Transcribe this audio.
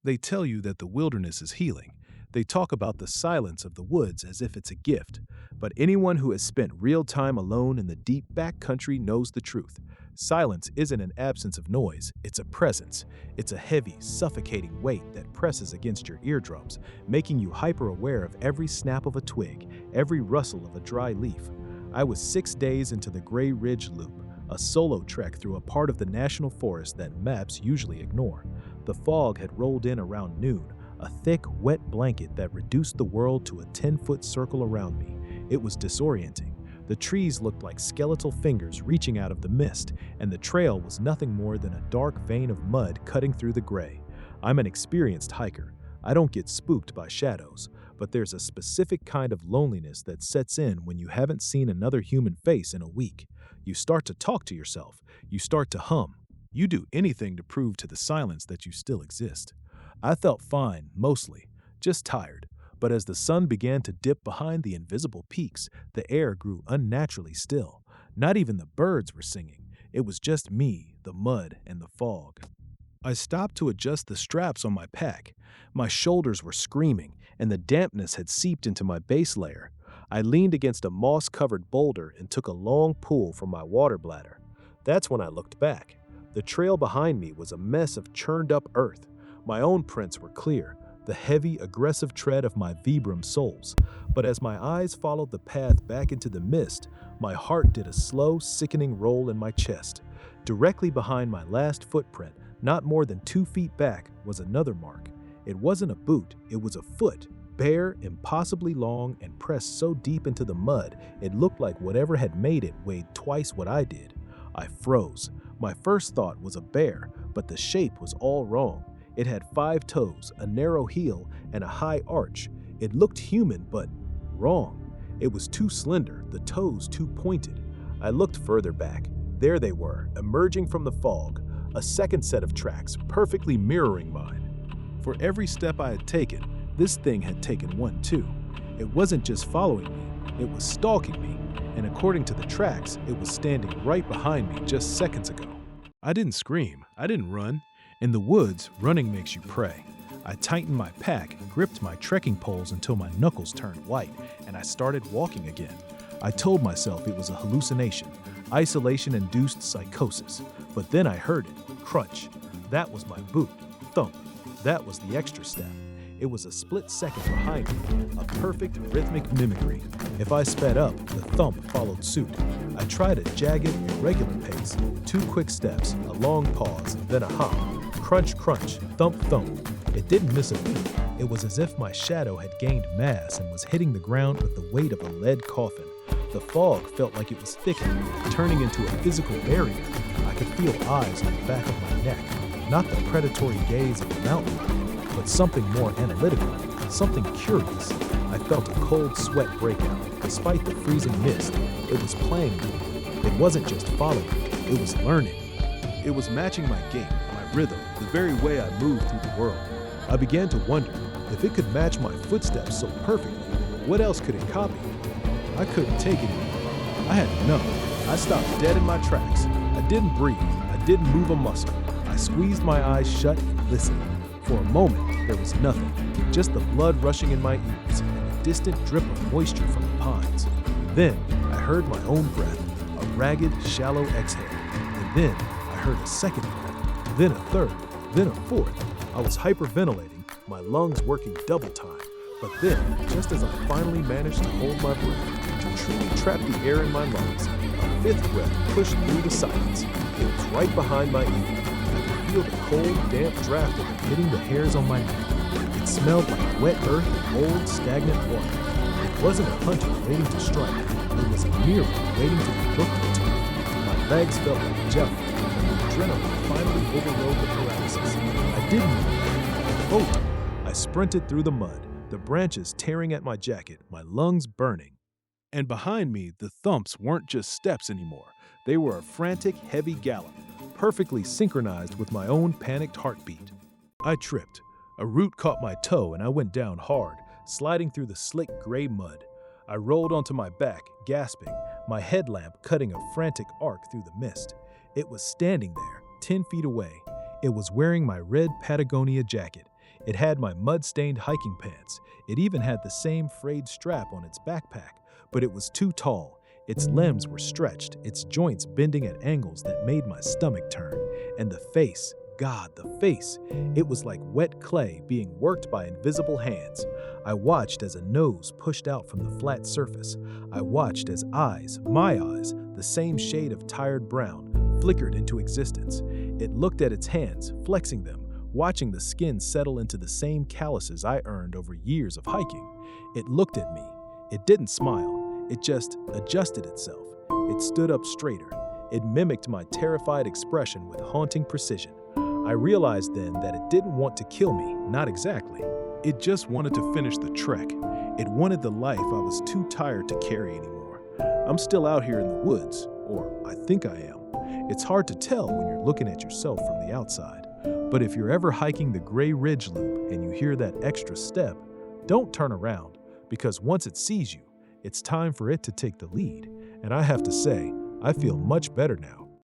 They tell you that the wilderness is healing. They talk about the silence of the woods as if it's a gift. But anyone who has spent real time alone in the deep backcountry knows the truth. Silence isn't an absence of noise, it's a presence. It's a heavy, suffocating weight that presses against your eardrums, making you hyper-aware of every snap of a twig, every rustle of a dry leaf. I was 6 days into the Gray Ridge Loop, a solo trek through a part of the national forest that maps usually ignore. The fog had rolled in around noon, a thick, wet blanket that reduced the world to a 10-foot circle around me. It was disorienting. The trees looked like skeletal fingers reaching out of the mist, and the trail was nothing more than a dark vein of mud cutting through the gray. I'm an experienced hiker. I don't get spooked by shadows, but there's a specific kind of loneliness that sets in when you haven't seen another human face in a week. You start to talk to yourself. You start to hum. You do anything to prove to the silence that you still exist. I felt fine, mostly, just tired. But as the sun began to dip behind the invisible peaks, the air grew unnaturally still. Not even the birds were singing. It was just me, the mud, and the fog. I stopped to adjust the straps on my pack. My shoulders were screaming, and the dampness had seeped into my base layer. I leaned against a moss-covered boulder and took a long pull from my water bladder. That's when I looked back. The trail behind me was a mess of churned-up earth. My own prints were clear, the heavy, aggressive tread of my Vibram soles. But as my eyes followed the path back into the mist, my heart did a slow, sickening roll in my chest. Directly behind my last footprint, not more than 2 feet back, was another mark. It wasn't a boot, it was a foot, bare, impossibly long, and pressed so deep into the mud, it looked like whatever had made it weighed twice what I did. I froze. My first thought was a bear, but the shape was all wrong. It had 5 toes, a narrow heel, and a high arch. It looked human, but wrong. It was too slender, the toes too pointed. I looked further back. There they were, emerging from the fog, a second set of tracks, perfectly mirroring mine. For every step I had taken, this thing had taken one too. It wasn't just following me, it was stalking me, and according to the tracks, it was standing right behind me just seconds ago. I didn't scream, I didn't run. In the woods, running makes you pray. I tightened my pack, gripped my trekking poles until my knuckles turned white, and I started walking again. I told myself it was a hallucination, isolation-induced psychosis. But then I heard it, crunch. That was my boot. Thump. That was the extra step. It was a split second behind me, a perfect rhythmic mimicry. If I sped up, the thump followed suit. I tried a jagged, irregular pace, 2 quick steps, a long pause, then a hop. Crunch, crunch, thump, thump. It didn't miss a beat. It was as if my shadow had gained mass and was hitting the ground with the weight of a lead coffin. The fog felt like it was thickening, turning into a physical barrier. I could feel eyes on the back of my neck, not the predatory gaze of a mountain lion, but something more analytical, something curious. I felt a cold sweat break out. Despite the freezing mist, it was playing with me. It wasn't just following, it was learning. It was matching my gait, my rhythm, the very way I moved through the world. I began to wonder, if it could match my footsteps so perfectly, what else could it copy? I couldn't take it anymore. I had enough. I stopped dead in my tracks. I didn't breathe. I didn't move a muscle. I squeezed my eyes shut and listened. For a moment, there was nothing, just the blood rushing in my ears and a distant drip of moisture from the pines. Then I heard my own breath, a ragged, shallow exhale. And then I heard a second breath, then a third, then a fourth. I was hyperventilating, my lungs working double time. But then, just as I finally managed to hold my breath, to truly trap the air in my lungs, a fifth breath pushed through the silence. It was right behind my ear. I could feel the cold, damp draft of it hitting the hairs on my neck. It smelled like wet earth and old, stagnant water. It wasn't a hunter waiting to strike. It was a mirror waiting to be looked into. My legs felt like jelly, and the adrenaline finally overrode the paralysis. I didn't move. I bolted. I sprinted through the mud, the branches tearing at my jacket, my lungs burning. And behind me, the thumps weren't just steps anymore. They were a frantic, heavy gallop, perfectly synchronized with my own panicked heartbeat. I tripped. A root caught my toe and I went down hard, sliding through the slick gray mud. I rolled onto my back, gasping, my headlamp cutting a frantic arc through the mist. It was standing there, 10 feet away. It was wearing my red Patagonia jacket. It had my mud-stained hiking pants. It even had the same frayed strap on its backpack, but it was too tall. Its limbs were stretched, its joints bending at angles that made my stomach turn. And the face, God, the face. It was like wet clay being worked by invisible hands. I watched as a nose pushed out from the flat surface. I watched as eyes, my eyes, the same shade of tired brown, flickered into existence. It looked at its hands, flexing them, watching the skin settle into the same calluses I earned over years of hiking. It looked at me. It didn't smile. It just adjusted itself. It stood up straighter. It mimicked my terrified expression with haunting precision. I realized then that it didn't want to kill me, not exactly. It just wanted to finish the trek. It wanted the life I was too tired to carry anymore. I'm still out here in the woods, or I think I am. It's hard to tell when you're looking at yourself from the outside. But if you're ever hiking the Gray Ridge Loop and you hear that extra step, don't turn around, because once it sees you, it's time for it to take the lead. And I have to say, I feel much better now.